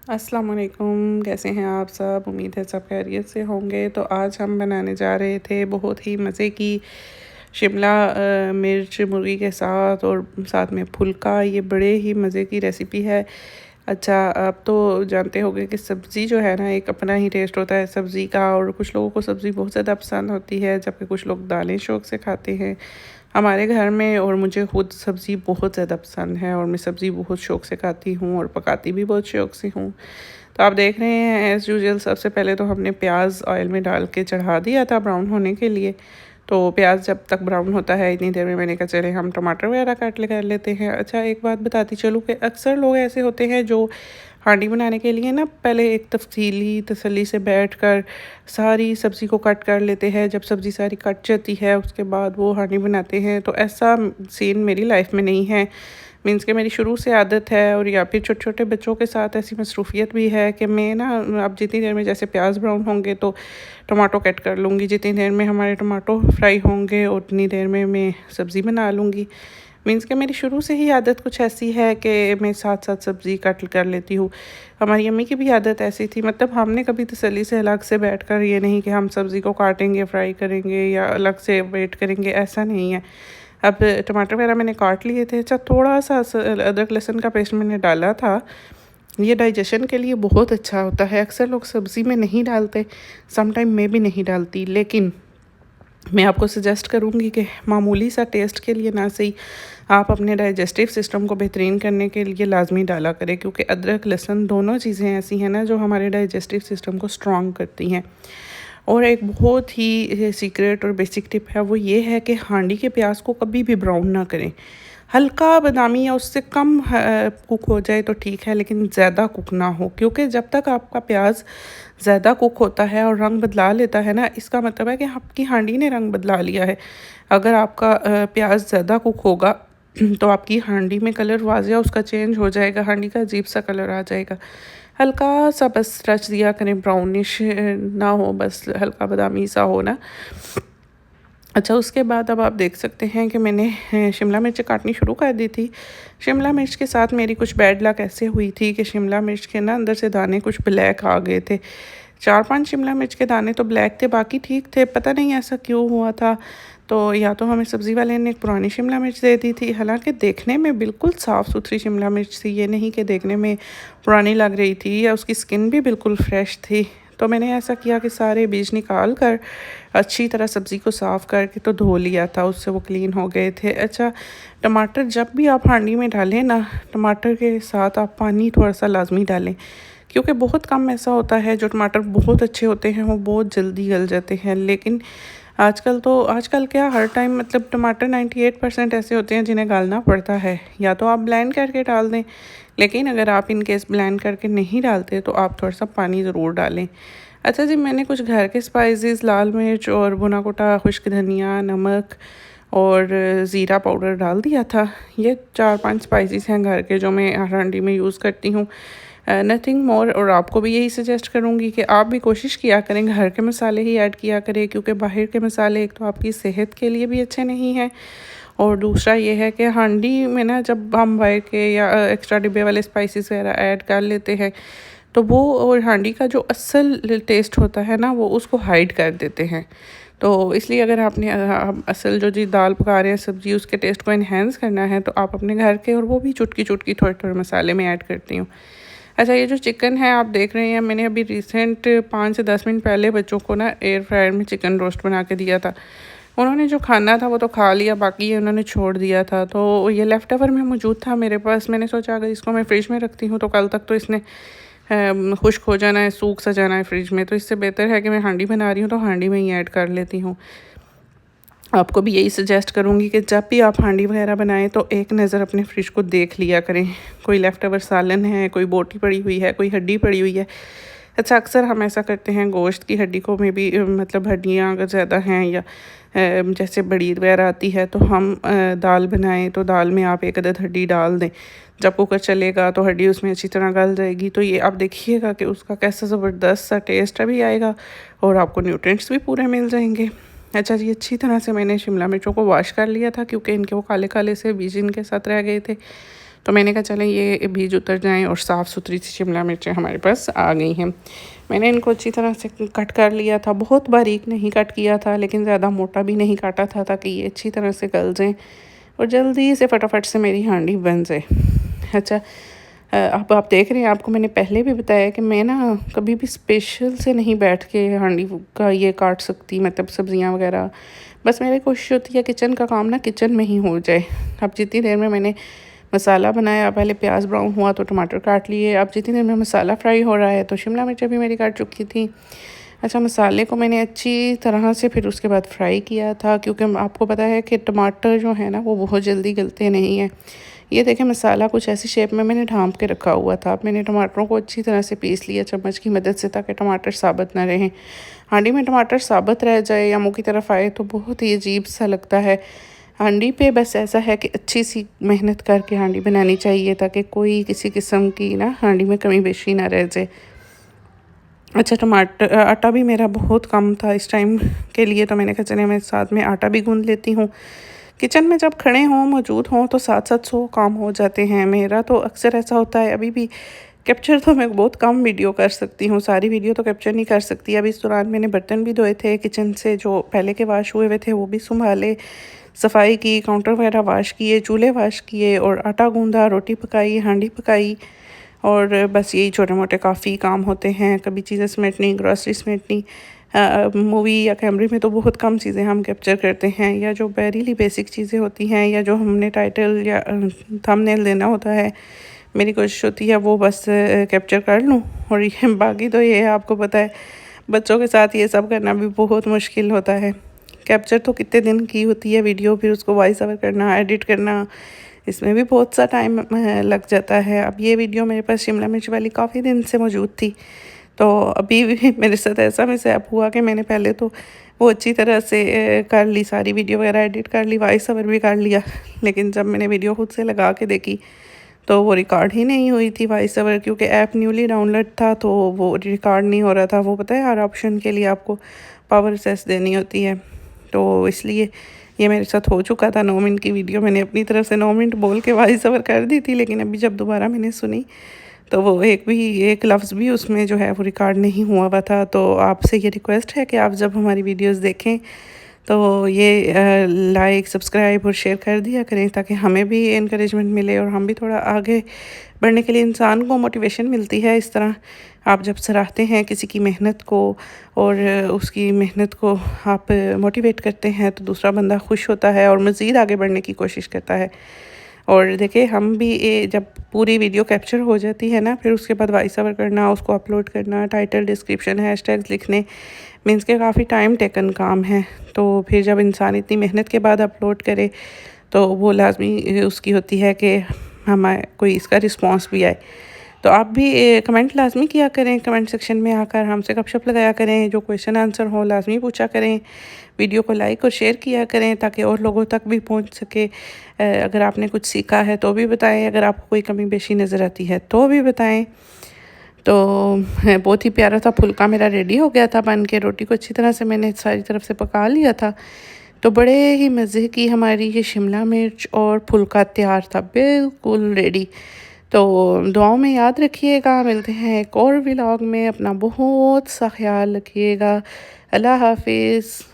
अस्सलाम वालेकुम, कैसे हैं आप सब? उम्मीद है सब खैरियत से होंगे। तो आज हम बनाने जा रहे थे बहुत ही मज़े की शिमला मिर्च मुर्गी के साथ और साथ में फुल्का। ये बड़े ही मज़े की रेसिपी है। अच्छा, आप तो जानते होंगे कि सब्ज़ी जो है ना, एक अपना ही टेस्ट होता है सब्ज़ी का, और कुछ लोगों को सब्ज़ी बहुत ज़्यादा पसंद होती है जबकि कुछ लोग दालें शौक़ से खाते हैं। हमारे घर में और मुझे खुद सब्ज़ी बहुत ज़्यादा पसंद है और मैं सब्ज़ी बहुत शौक़ से खाती हूँ और पकाती भी बहुत शौक़ से हूँ। तो आप देख रहे हैं एज़ यूजुअल सबसे पहले तो हमने प्याज ऑयल में डाल के चढ़ा दिया था ब्राउन होने के लिए। तो प्याज जब तक ब्राउन होता है इतनी देर में मैंने कहा चले हम टमाटर वगैरह काट ले कर लेते हैं। अच्छा, एक बात बताती चलूँ कि अक्सर लोग ऐसे होते हैं जो हांडी बनाने के लिए ना पहले एक तफ़सीली तसल्ली से बैठकर सारी सब्ज़ी को कट कर लेते हैं। जब सब्ज़ी सारी कट जाती है उसके बाद वो हांडी बनाते हैं। तो ऐसा सीन मेरी लाइफ में नहीं है। मीन्स कि मेरी शुरू से आदत है, और या फिर छोटे-छोटे बच्चों के साथ ऐसी मसरूफ़ियत भी है कि मैं ना अब जितनी देर में जैसे प्याज ब्राउन होंगे तो टमाटो कट कर लूँगी, जितनी देर में हमारे टमाटो फ्राई होंगे उतनी देर में मैं सब्ज़ी बना लूँगी। मीन्स कि मेरी शुरू से ही आदत कुछ ऐसी है कि मैं साथ-साथ सब्ज़ी कट कर लेती हूँ। हमारी अम्मी की भी आदत ऐसी थी, मतलब हमने कभी तसल्ली से अलग से बैठकर ये नहीं कि हम सब्ज़ी को काटेंगे, फ्राई करेंगे या अलग से वेट करेंगे, ऐसा नहीं है। अब टमाटर वगैरह मैंने काट लिए थे। अच्छा, थोड़ा-सा अदरक लहसुन का पेस्ट मैंने डाला था। ये डाइजेशन के लिए बहुत अच्छा होता है। अक्सर लोग सब्ज़ी में नहीं डालते, सम टाइम मैं भी नहीं डालती, लेकिन मैं आपको सजेस्ट करूँगी कि मामूली सा टेस्ट के लिए ना सही, आप अपने डाइजेस्टिव सिस्टम को बेहतरीन करने के लिए लाज़मी डाला करें, क्योंकि अदरक लहसुन दोनों चीज़ें ऐसी हैं ना जो हमारे डाइजेस्टिव सिस्टम को स्ट्रॉन्ग करती हैं। और एक बहुत ही सीक्रेट और बेसिक टिप है, वो ये है कि हांडी के प्याज को कभी भी ब्राउन ना करें। हल्का बादामी या उससे कम कुक हो जाए तो ठीक है, लेकिन ज़्यादा कुक ना हो, क्योंकि जब तक आपका प्याज ज़्यादा कुक होता है और रंग बदला लेता है ना, इसका मतलब है कि आपकी हांडी ने रंग बदला लिया है। अगर आपका प्याज ज़्यादा कुक होगा तो आपकी हांडी में कलर वाज़िया उसका चेंज हो जाएगा, हांडी का अजीब सा कलर आ जाएगा। हल्का सा बस टच दिया करें, ब्राउनिश ना हो, बस हल्का बादामी सा हो ना। अच्छा, उसके बाद अब आप देख सकते हैं कि मैंने शिमला मिर्च काटनी शुरू कर दी थी। शिमला मिर्च के साथ मेरी कुछ बैड लक ऐसे हुई थी कि शिमला मिर्च के ना अंदर से दाने कुछ ब्लैक आ गए थे। 4-5 शिमला मिर्च के दाने तो ब्लैक थे, बाकी ठीक थे। पता नहीं ऐसा क्यों हुआ था। तो या तो हमें सब्ज़ी वाले ने एक पुरानी शिमला मिर्च दे दी थी, हालाँकि देखने में बिल्कुल साफ़-सुथरी शिमला मिर्च थी, ये नहीं कि देखने में पुरानी लग रही थी, या उसकी स्किन भी बिल्कुल फ्रेश थी। तो मैंने ऐसा किया कि सारे बीज निकाल कर अच्छी तरह सब्ज़ी को साफ़ करके तो धो लिया था, उससे वो क्लीन हो गए थे। अच्छा, टमाटर जब भी आप हांडी में डालें ना, टमाटर के साथ आप पानी थोड़ा-सा लाज़मी डालें, क्योंकि बहुत कम ऐसा होता है जो टमाटर बहुत अच्छे होते हैं वो बहुत जल्दी गल जाते हैं। लेकिन आजकल क्या हर टाइम, मतलब टमाटर 98% ऐसे होते हैं जिन्हें गालना पड़ता है, या तो आप ब्लेंड करके डाल दें, लेकिन अगर आप इन केस ब्लेंड करके नहीं डालते तो आप थोड़ा-सा पानी ज़रूर डालें। अच्छा जी, मैंने कुछ घर के स्पाइसेस, लाल मिर्च और भुना कुटा खुश्क धनिया, नमक और ज़ीरा पाउडर डाल दिया था। ये 4-5 स्पाइसेस हैं घर के जो मैं हांडी में यूज़ करती हूँ, नथिंग मोर। और आपको भी यही सजेस्ट करूँगी कि आप भी कोशिश किया करें घर के मसाले ही ऐड किया करें, क्योंकि बाहर के मसाले एक तो आपकी सेहत के लिए भी अच्छे नहीं हैं, और दूसरा ये है कि हांडी में ना जब हम बाहर के या एक्स्ट्रा डिब्बे वाले स्पाइसेस वगैरह ऐड कर लेते हैं तो वो और हांडी का जो असल टेस्ट होता है ना वो उसको हाइड कर देते हैं। तो इसलिए अगर आपने असल जो जी दाल पका रहे हैं, सब्ज़ी, उसके टेस्ट को इन्हेंस करना है तो आप अपने घर के और वो भी चुटकी-चुटकी थोड़े-थोड़े मसाले में ऐड करती हूँ। अच्छा, ये जो चिकन है आप देख रहे हैं, मैंने अभी रिसेंट 5 से 10 मिनट पहले बच्चों को ना एयर फ्रायर में चिकन रोस्ट बना के दिया था। उन्होंने जो खाना था वो तो खा लिया, बाकी ये उन्होंने छोड़ दिया था। तो ये लेफ़्ट ओवर में मौजूद था मेरे पास। मैंने सोचा अगर इसको मैं फ्रिज में रखती हूँ तो कल तक तो इसने खुश्क हो जाना है, सूख सा जाना है फ्रिज में, तो इससे बेहतर है कि मैं हांडी बना रही हूँ तो हांडी में ही ऐड कर लेती हूँ। आपको भी यही सजेस्ट करूँगी कि जब भी आप हांडी वगैरह बनाएं तो एक नज़र अपने फ्रिज को देख लिया करें। कोई लेफ़्ट ओवर सालन है, कोई बोटी पड़ी हुई है, कोई हड्डी पड़ी हुई है। अच्छा, अक्सर हम ऐसा करते हैं, गोश्त की हड्डी को में भी मतलब हड्डियाँ अगर ज़्यादा हैं या जैसे बड़ी वगैरह आती है तो हम दाल बनाएं तो दाल में आप एक अदद हड्डी डाल दें। जब कुकर चलेगा तो हड्डी उसमें अच्छी तरह गल जाएगी, तो ये आप देखिएगा कि उसका कैसा ज़बरदस्त सा टेस्ट भी आएगा और आपको न्यूट्रिएंट्स भी पूरे मिल जाएंगे। अच्छा जी, अच्छी तरह से मैंने शिमला मिर्चों को वॉश कर लिया था, क्योंकि इनके वो काले काले से बीज इनके साथ रह गए थे। तो मैंने कहा चलें ये भीज उतर जाएं और साफ़ सुथरी सी शिमला मिर्चें हमारे पास आ गई हैं। मैंने इनको अच्छी तरह से कट कर लिया था, बहुत बारीक नहीं कट किया था लेकिन ज़्यादा मोटा भी नहीं काटा था, ताकि ये अच्छी तरह से गल जाएँ और जल्दी से फटाफट से मेरी हांडी बन जाए। अच्छा, अब आप देख रहे हैं, आपको मैंने पहले भी बताया कि मैं ना कभी भी स्पेशल से नहीं बैठ के हांडी का ये काट सकती, मतलब सब्ज़ियाँ वगैरह। बस मेरी कोशिश होती है किचन का काम ना किचन में ही हो जाए। अब जितनी देर में मैंने मसाला बनाया, पहले प्याज ब्राउन हुआ तो टमाटर काट लिए, अब जितनी देर में मसाला फ्राई हो रहा है तो शिमला मिर्च भी मेरी काट चुकी थी। अच्छा, मसाले को मैंने अच्छी तरह से फिर उसके बाद फ्राई किया था, क्योंकि आपको पता है कि टमाटर जो है ना वो बहुत जल्दी गलते नहीं हैं। ये देखें, मसाला कुछ ऐसी शेप में मैंने ढाँप के रखा हुआ था। अब मैंने टमाटरों को अच्छी तरह से पीस लिया चम्मच की मदद से, ताकि टमाटर साबुत ना रहें। हांडी में टमाटर साबुत रह जाए या मुँह की तरफ आए तो बहुत ही अजीब सा लगता है। हांडी पे बस ऐसा है कि अच्छी सी मेहनत करके हांडी बनानी चाहिए, ताकि कोई किसी किस्म की ना हांडी में कमी बेशी ना रह जाए। अच्छा, टमाटर आटा भी मेरा बहुत कम था इस टाइम के लिए, तो मैंने कहा चले मैं साथ में आटा भी गूँध लेती हूँ। किचन में जब खड़े हों, मौजूद हों, तो साथ साथ 100 काम हो जाते हैं। मेरा तो अक्सर ऐसा होता है। अभी भी कैप्चर तो मैं बहुत कम वीडियो कर सकती हूँ, सारी वीडियो तो कैप्चर नहीं कर सकती। अभी इस दौरान मैंने बर्तन भी धोए थे किचन से, जो पहले के वाश हुए हुए थे वो भी संभाले, सफाई की, काउंटर वगैरह वाश किए, चूल्हे वाश किए और आटा गूँधा, रोटी पकाई, हांडी पकाई। और बस यही छोटे मोटे काफ़ी काम होते हैं। कभी चीज़ें समेटनी, ग्रॉसरी समेटनी। मूवी या कैमरे में तो बहुत कम चीज़ें हम कैप्चर करते हैं, या जो वेरीली बेसिक चीज़ें होती हैं, या जो हमने टाइटल या थंबनेल देना होता है, मेरी कोशिश होती है वो बस कैप्चर कर लूँ। और ये बाकी तो ये आपको पता है, बच्चों के साथ ये सब करना भी बहुत मुश्किल होता है। कैप्चर तो कितने दिन की होती है वीडियो, फिर उसको वॉइस ओवर करना, एडिट करना, इसमें भी बहुत सा टाइम लग जाता है। अब ये वीडियो मेरे पास शिमला मिर्च वाली काफ़ी दिन से मौजूद थी, तो अभी भी मेरे साथ ऐसा मिसहैप हुआ कि मैंने पहले तो वो अच्छी तरह से कर ली, सारी वीडियो वगैरह एडिट कर ली, वॉइस ओवर भी कर लिया, लेकिन जब मैंने वीडियो खुद से लगा के देखी तो वो रिकॉर्ड ही नहीं हुई थी वॉइस ओवर, क्योंकि ऐप न्यूली डाउनलोड था तो वो रिकॉर्ड नहीं हो रहा था। वो पता है, हर ऑप्शन के लिए आपको पावर सेस देनी होती है, तो इसलिए ये मेरे साथ हो चुका था। 9 मिनट की वीडियो मैंने अपनी तरफ से 9 मिनट बोल के वॉइस ओवर कर दी थी, लेकिन अभी जब दोबारा मैंने सुनी तो वो एक लफ्ज़ भी उसमें जो है वो रिकॉर्ड नहीं हुआ हुआ था। तो आपसे ये रिक्वेस्ट है कि आप जब हमारी वीडियोस देखें तो ये लाइक, सब्सक्राइब और शेयर कर दिया करें, ताकि हमें भी इनकरेजमेंट मिले और हम भी थोड़ा आगे बढ़ने के लिए, इंसान को मोटिवेशन मिलती है इस तरह। आप जब सराहते हैं किसी की मेहनत को और उसकी मेहनत को आप मोटिवेट करते हैं, तो दूसरा बंदा खुश होता है और मज़ीद आगे बढ़ने की कोशिश करता है। और देखिए, हम भी जब पूरी वीडियो कैप्चर हो जाती है ना, फिर उसके बाद वॉइस ओवर करना, उसको अपलोड करना, टाइटल, डिस्क्रिप्शन, हैशटैग्स लिखने, मीन्स के काफ़ी टाइम टेकन काम है। तो फिर जब इंसान इतनी मेहनत के बाद अपलोड करे तो वो लाजमी उसकी होती है कि हमें कोई इसका रिस्पॉन्स भी आए। तो आप भी कमेंट लाजमी किया करें, कमेंट सेक्शन में आकर हमसे गपशप लगाया करें, जो क्वेश्चन आंसर हो लाजमी पूछा करें। वीडियो को लाइक और शेयर किया करें ताकि और लोगों तक भी पहुंच सके। अगर आपने कुछ सीखा है तो भी बताएं, अगर आपको कोई कमी बेशी नज़र आती है तो भी बताएं। तो बहुत ही प्यारा था फुल्का मेरा रेडी हो गया था बन के। रोटी को अच्छी तरह से मैंने सारी तरफ से पका लिया था, तो बड़े ही मज़े की हमारी ये शिमला मिर्च और फुल्का तैयार था, बिल्कुल रेडी। तो दुआओं में याद रखिएगा, मिलते हैं एक और व्लॉग में। अपना बहुत सा ख्याल रखिएगा। अल्लाह हाफिज़।